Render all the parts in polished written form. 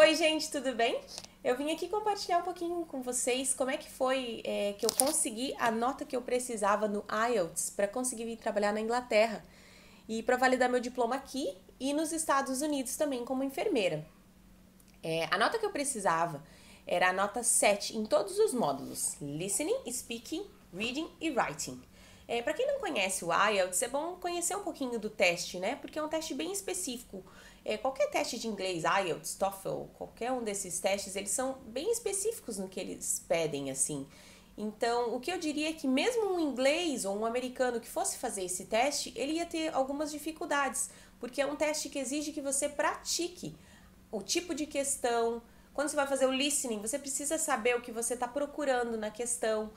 Oi, gente, tudo bem? Eu vim aqui compartilhar um pouquinho com vocês como é que foi que eu consegui a nota que eu precisava no IELTS para conseguir vir trabalhar na Inglaterra e para validar meu diploma aqui e nos Estados Unidos também como enfermeira. A nota que eu precisava era a nota 7 em todos os módulos: Listening, Speaking, Reading e Writing. Para quem não conhece o IELTS, é bom conhecer um pouquinho do teste, né? Porque é um teste bem específico. Qualquer teste de inglês, IELTS, TOEFL, qualquer um desses testes, eles são bem específicos no que eles pedem, assim. Então, o que eu diria é que mesmo um inglês ou um americano que fosse fazer esse teste, ele ia ter algumas dificuldades, porque é um teste que exige que você pratique o tipo de questão. Quando você vai fazer o listening, você precisa saber o que você está procurando na questão.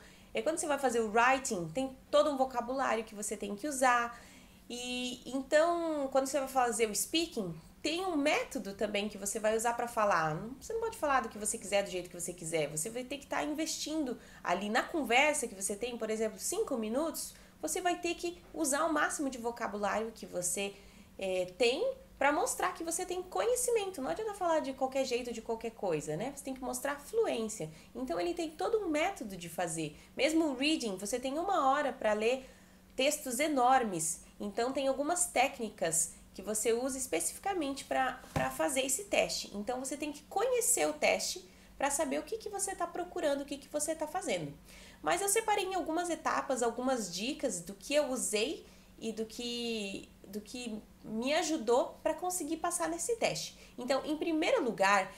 Quando você vai fazer o writing, tem todo um vocabulário que você tem que usar. E então, quando você vai fazer o speaking, tem um método também que você vai usar para falar. Você não pode falar do que você quiser, do jeito que você quiser. Você vai ter que estar investindo ali na conversa que você tem, por exemplo, 5 minutos. Você vai ter que usar o máximo de vocabulário que você tem para mostrar que você tem conhecimento. Não adianta falar de qualquer jeito, de qualquer coisa, né? Você tem que mostrar fluência. Então, ele tem todo um método de fazer. Mesmo o reading, você tem 1 hora para ler textos enormes. Então, tem algumas técnicas que você usa especificamente para fazer esse teste. Então, você tem que conhecer o teste para saber o que você está procurando, o que você está fazendo. Mas eu separei em algumas etapas, algumas dicas do que eu usei e do que me ajudou para conseguir passar nesse teste. Então, em primeiro lugar,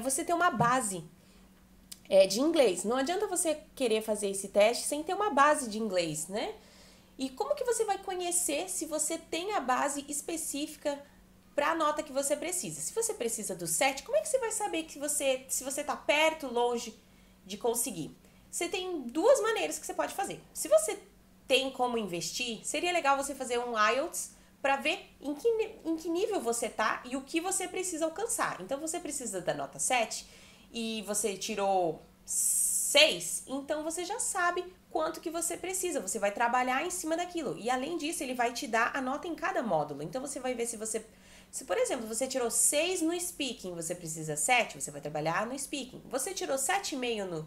você ter uma base de inglês. Não adianta você querer fazer esse teste sem ter uma base de inglês, né? E como que você vai conhecer se você tem a base específica para a nota que você precisa? Se você precisa do 7, como é que você vai saber que se você está perto, longe de conseguir? Você tem 2 maneiras que você pode fazer. Se você tem como investir, seria legal você fazer um IELTS para ver em que nível você tá e o que você precisa alcançar. Então, você precisa da nota 7 e você tirou 6, então você já sabe quanto que você precisa. Você vai trabalhar em cima daquilo. E, além disso, ele vai te dar a nota em cada módulo. Então, você vai ver se, por exemplo, você tirou 6 no speaking, você precisa 7, você vai trabalhar no speaking. Você tirou 7,5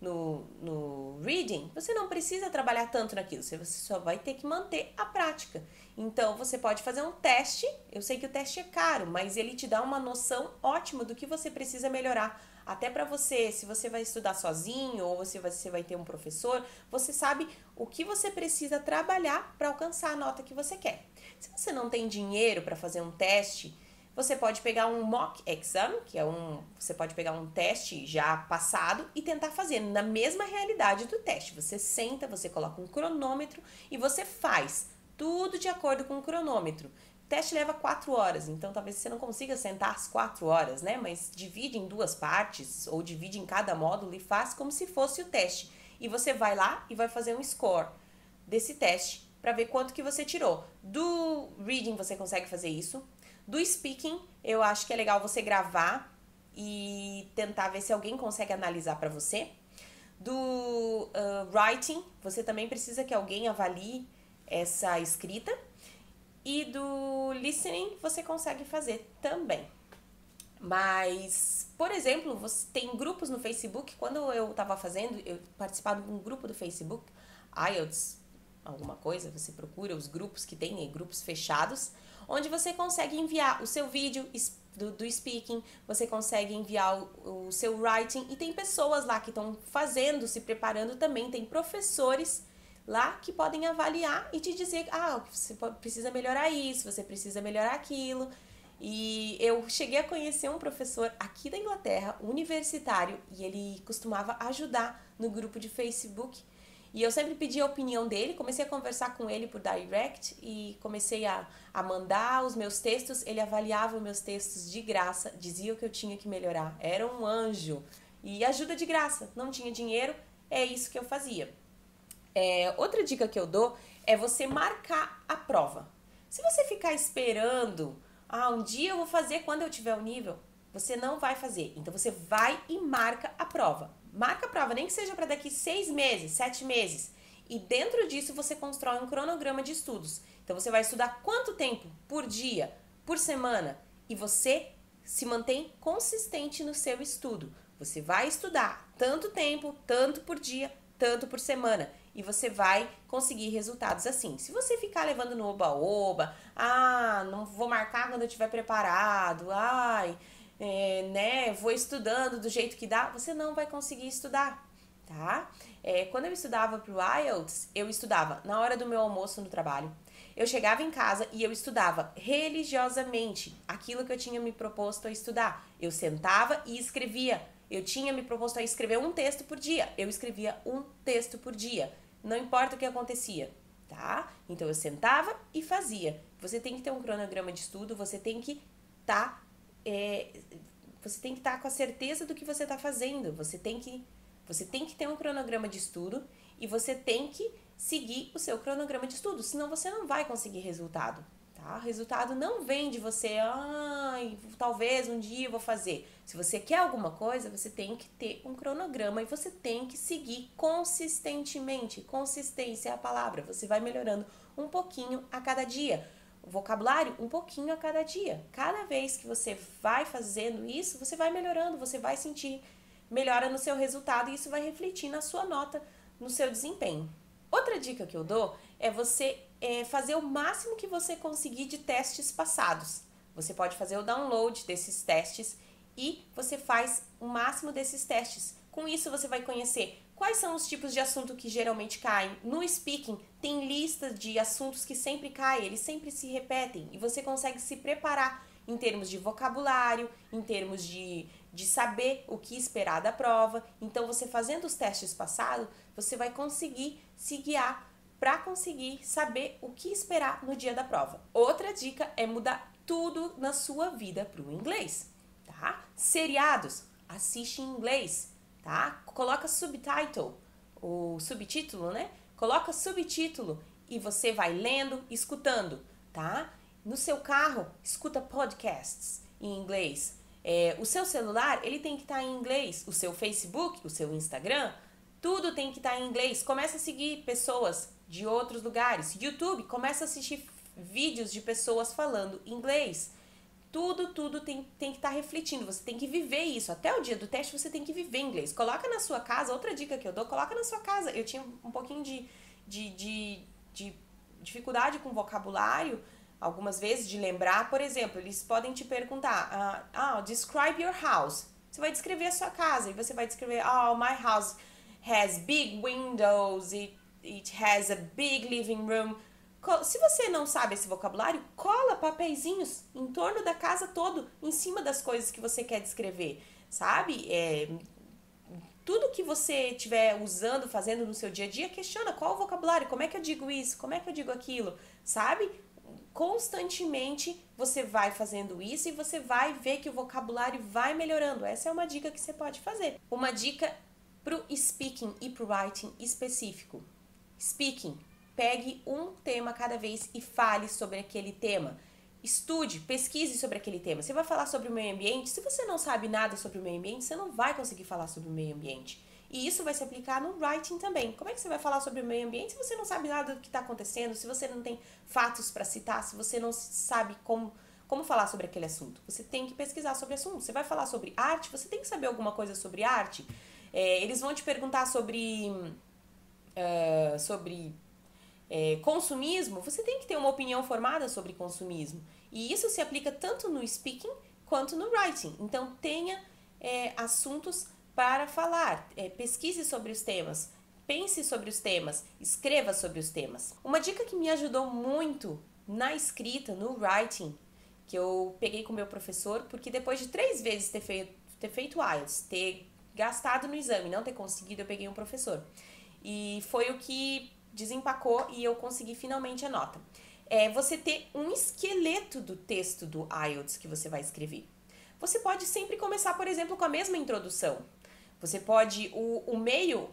no reading, você não precisa trabalhar tanto naquilo, você só vai ter que manter a prática. Então, você pode fazer um teste. Eu sei que o teste é caro, mas ele te dá uma noção ótima do que você precisa melhorar. Até para você, se você vai estudar sozinho ou você vai ter um professor, você sabe o que você precisa trabalhar para alcançar a nota que você quer. Se você não tem dinheiro para fazer um teste, você pode pegar um mock exam, você pode pegar um teste já passado e tentar fazer na mesma realidade do teste. Você senta, você coloca um cronômetro e você faz tudo de acordo com o cronômetro. O teste leva 4 horas, então talvez você não consiga sentar as 4 horas, né? Mas divide em 2 partes ou divide em cada módulo e faz como se fosse o teste. E você vai lá e vai fazer um score desse teste para ver quanto que você tirou. Do reading você consegue fazer isso. Do speaking, eu acho que é legal você gravar e tentar ver se alguém consegue analisar para você. Do writing, você também precisa que alguém avalie essa escrita. E do listening, você consegue fazer também. Mas, por exemplo, você tem grupos no Facebook. Quando eu estava fazendo, eu participava de um grupo do Facebook, IELTS, alguma coisa, você procura os grupos que tem, grupos fechados, onde você consegue enviar o seu vídeo do speaking, você consegue enviar o seu writing, e tem pessoas lá que estão fazendo, se preparando também, tem professores lá que podem avaliar e te dizer, você precisa melhorar isso, você precisa melhorar aquilo. E eu cheguei a conhecer um professor aqui da Inglaterra, universitário, e ele costumava ajudar no grupo de Facebook. E eu sempre pedi a opinião dele, comecei a conversar com ele por direct e comecei a mandar os meus textos. Ele avaliava os meus textos de graça, dizia o que eu tinha que melhorar. Era um anjo. E ajuda de graça, não tinha dinheiro, é isso que eu fazia. Outra dica que eu dou é você marcar a prova. Se você ficar esperando, um dia eu vou fazer quando eu tiver o nível, você não vai fazer. Então, você vai e marca a prova. Marca a prova, nem que seja para daqui 6 meses, 7 meses. E dentro disso, você constrói um cronograma de estudos. Então, você vai estudar quanto tempo por dia, por semana. E você se mantém consistente no seu estudo. Você vai estudar tanto tempo, tanto por dia, tanto por semana, e você vai conseguir resultados assim. Se você ficar levando no oba-oba, não vou marcar quando eu estiver preparado, vou estudando do jeito que dá, você não vai conseguir estudar, tá? Quando eu estudava pro IELTS, eu estudava na hora do meu almoço no trabalho. Eu chegava em casa e eu estudava religiosamente aquilo que eu tinha me proposto a estudar. Eu sentava e escrevia. Eu tinha me proposto a escrever um texto por dia. Eu escrevia um texto por dia. Não importa o que acontecia, tá? Então eu sentava e fazia. Você tem que ter um cronograma de estudo, você tem que estar com a certeza do que você está fazendo. Você tem que ter um cronograma de estudo e você tem que seguir o seu cronograma de estudo, senão você não vai conseguir resultado, tá? O resultado não vem de você, talvez um dia eu vou fazer. Se você quer alguma coisa, você tem que ter um cronograma e você tem que seguir consistentemente. Consistência é a palavra. Você vai melhorando um pouquinho a cada dia. O vocabulário, um pouquinho a cada dia. Cada vez que você vai fazendo isso, você vai melhorando, você vai sentir melhora no seu resultado e isso vai refletir na sua nota, no seu desempenho. Outra dica que eu dou é você fazer o máximo que você conseguir de testes passados. Você pode fazer o download desses testes e você faz o máximo desses testes. Com isso você vai conhecer quais são os tipos de assunto que geralmente caem. No speaking tem lista de assuntos que sempre caem, eles sempre se repetem e você consegue se preparar em termos de vocabulário, em termos de saber o que esperar da prova. Então, você fazendo os testes passados, você vai conseguir se guiar para conseguir saber o que esperar no dia da prova. Outra dica é mudar tudo na sua vida para o inglês, tá? Seriados, assiste em inglês, tá? Coloca subtitle, o subtítulo, né? Coloca subtítulo e você vai lendo, escutando, tá? No seu carro, escuta podcasts em inglês. O seu celular, ele tem que estar em inglês. O seu Facebook, o seu Instagram, tudo tem que estar em inglês. Começa a seguir pessoas de outros lugares. YouTube, começa a assistir vídeos de pessoas falando inglês. Tudo tem que estar refletindo. Você tem que viver isso. Até o dia do teste, você tem que viver inglês. Coloca na sua casa, outra dica que eu dou, coloca na sua casa. Eu tinha um pouquinho de dificuldade com vocabulário, algumas vezes, de lembrar. Por exemplo, eles podem te perguntar, describe your house. Você vai descrever a sua casa e você vai descrever, my house has big windows, it has a big living room. Se você não sabe esse vocabulário, cola papeizinhos em torno da casa todo, em cima das coisas que você quer descrever, sabe? Tudo que você estiver usando, fazendo no seu dia a dia, questiona qual o vocabulário, como é que eu digo isso, como é que eu digo aquilo, sabe? Constantemente você vai fazendo isso e você vai ver que o vocabulário vai melhorando. Essa é uma dica que você pode fazer. Uma dica pro speaking e pro writing específico. Speaking, pegue um tema cada vez e fale sobre aquele tema. Estude, pesquise sobre aquele tema. Você vai falar sobre o meio ambiente? Se você não sabe nada sobre o meio ambiente, você não vai conseguir falar sobre o meio ambiente. E isso vai se aplicar no writing também. Como é que você vai falar sobre o meio ambiente se você não sabe nada do que está acontecendo, se você não tem fatos para citar, se você não sabe como falar sobre aquele assunto? Você tem que pesquisar sobre o assunto. Você vai falar sobre arte, você tem que saber alguma coisa sobre arte. Eles vão te perguntar sobre consumismo, você tem que ter uma opinião formada sobre consumismo. E isso se aplica tanto no speaking quanto no writing. Então, tenha assuntos para falar, pesquise sobre os temas, pense sobre os temas, escreva sobre os temas. Uma dica que me ajudou muito na escrita, no writing, que eu peguei com o meu professor, porque depois de 3 vezes ter feito IELTS, ter gastado no exame, não ter conseguido, eu peguei um professor. E foi o que desempacou e eu consegui finalmente a nota. Você ter um esqueleto do texto do IELTS que você vai escrever. Você pode sempre começar, por exemplo, com a mesma introdução. Você pode, o meio,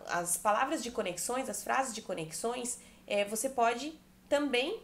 as palavras de conexões, as frases de conexões, você pode também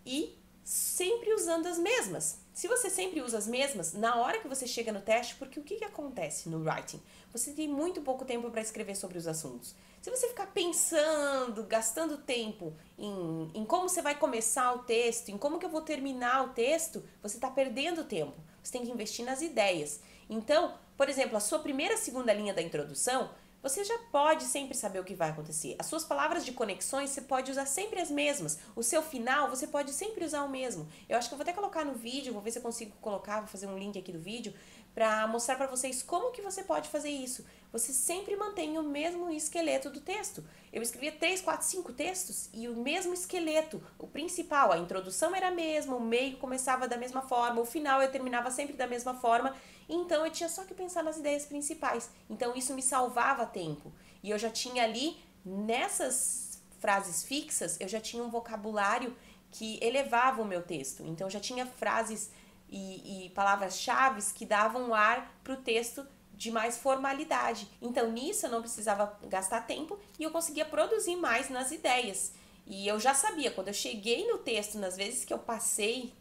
ir sempre usando as mesmas. Se você sempre usa as mesmas, na hora que você chega no teste, porque o que acontece no writing? Você tem muito pouco tempo para escrever sobre os assuntos. Se você ficar pensando, gastando tempo em como você vai começar o texto, em como que eu vou terminar o texto, você está perdendo tempo. Você tem que investir nas ideias. Então, por exemplo, a sua primeira, segunda linha da introdução, você já pode sempre saber o que vai acontecer. As suas palavras de conexões, você pode usar sempre as mesmas. O seu final, você pode sempre usar o mesmo. Eu acho que eu vou até colocar no vídeo, vou ver se eu consigo colocar, vou fazer um link aqui do vídeo, para mostrar para vocês como que você pode fazer isso. Você sempre mantém o mesmo esqueleto do texto. Eu escrevia 3, 4, 5 textos e o mesmo esqueleto. O principal, a introdução era a mesma, o meio começava da mesma forma, o final eu terminava sempre da mesma forma. Então eu tinha só que pensar nas ideias principais. Então isso me salvava tempo. E eu já tinha ali, nessas frases fixas, eu já tinha um vocabulário que elevava o meu texto. Então eu já tinha frases e palavras-chave que davam ar para o texto de mais formalidade. Então nisso eu não precisava gastar tempo e eu conseguia produzir mais nas ideias. E eu já sabia, quando eu cheguei no texto, nas vezes que eu passei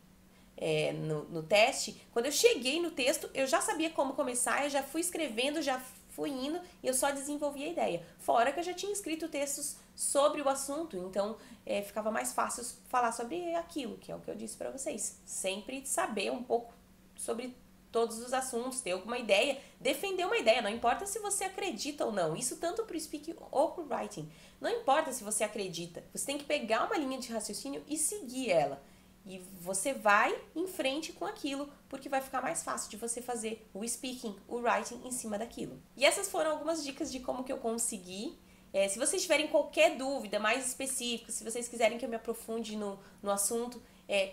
no teste, quando eu cheguei no texto, eu já sabia como começar, eu já fui escrevendo, já fui indo e eu só desenvolvi a ideia. Fora que eu já tinha escrito textos sobre o assunto, então ficava mais fácil falar sobre aquilo, que é o que eu disse para vocês. Sempre saber um pouco sobre todos os assuntos, ter alguma ideia, defender uma ideia, não importa se você acredita ou não, isso tanto para o speaking ou para o writing, não importa se você acredita, você tem que pegar uma linha de raciocínio e seguir ela. E você vai em frente com aquilo, porque vai ficar mais fácil de você fazer o speaking, o writing em cima daquilo. E essas foram algumas dicas de como que eu consegui. Se vocês tiverem qualquer dúvida mais específica, se vocês quiserem que eu me aprofunde no assunto,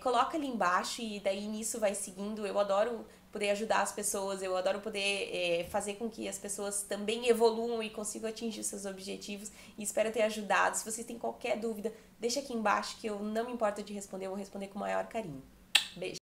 coloca ali embaixo e daí nisso vai seguindo. Eu adoro poder ajudar as pessoas, eu adoro poder fazer com que as pessoas também evoluam e consigam atingir seus objetivos, e espero ter ajudado. Se vocês têm qualquer dúvida, deixa aqui embaixo que eu não me importo de responder, eu vou responder com o maior carinho. Beijo!